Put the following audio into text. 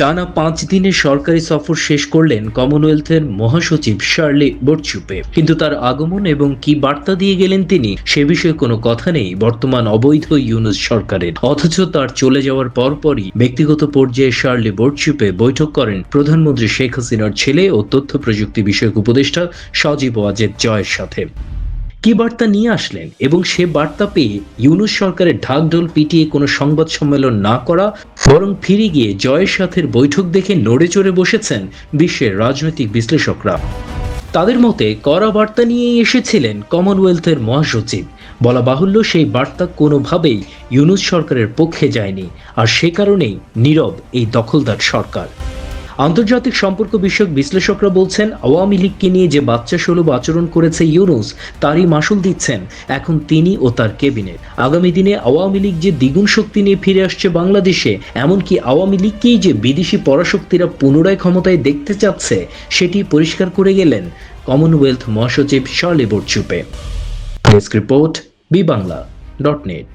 টানা 5 দিনের সরকারি সফর শেষ করলেন কমনওয়েলথের মহাসচিব শার্লি বোরচুপে। কিন্তু তার আগমন এবং কি বার্তা দিয়ে গেলেন তিনি সে বিষয়ে কোনো কথা নেই বর্তমান অবৈধ ইউনূস সরকারের। অথচ তার চলে যাওয়ার পরপরই ব্যক্তিগত পর্যায়ে শার্লি বোরচুপে বৈঠক করেন প্রধানমন্ত্রী শেখ হাসিনার ছেলে ও তথ্য প্রযুক্তি বিষয়ক উপদেষ্টা সজীব ওয়াজেদ জয়ের সাথে। কি বার্তা নিয়ে আসলেন এবং সে বার্তা পেয়ে ইউনূস সরকারের ঢাকঢোল পিটিয়ে কোনো সংবাদ সম্মেলন না করা, বরং ফিরে গিয়ে জয়ের সাথে বৈঠক দেখে নড়ে চড়ে বসেছেন বিশ্বের রাজনৈতিক বিশ্লেষকরা। তাদের মতে কড়া বার্তা নিয়েই এসেছিলেন কমনওয়েলথের মহাসচিব। বলা বাহুল্য সেই বার্তা কোনোভাবেই ইউনূস সরকারের পক্ষে যায়নি, আর সে কারণেই নীরব এই দখলদার সরকার। আন্তর্জাতিক সম্পর্ক বিষয়ক বিশ্লেষকরা বলছেন, আওয়ামী লীগকে নিয়ে যে বাচ্চা সুলভ আচরণ করেছে ইউনূস, তারই মাসুল দিচ্ছেন এখন তিনি ও তার ক্যাবিনেট। আগামী দিনে আওয়ামী লীগ যে দ্বিগুণ শক্তি নিয়ে ফিরে আসছে বাংলাদেশে, এমনকি আওয়ামী লীগকেই যে বিদেশি পরাশক্তিরা পুনরায় ক্ষমতায় দেখতে চাচ্ছে, সেটি পরিষ্কার করে গেলেন কমনওয়েলথ মহাসচিব শার্লি বোরচুপে। Desk report, বিবাংলা.net।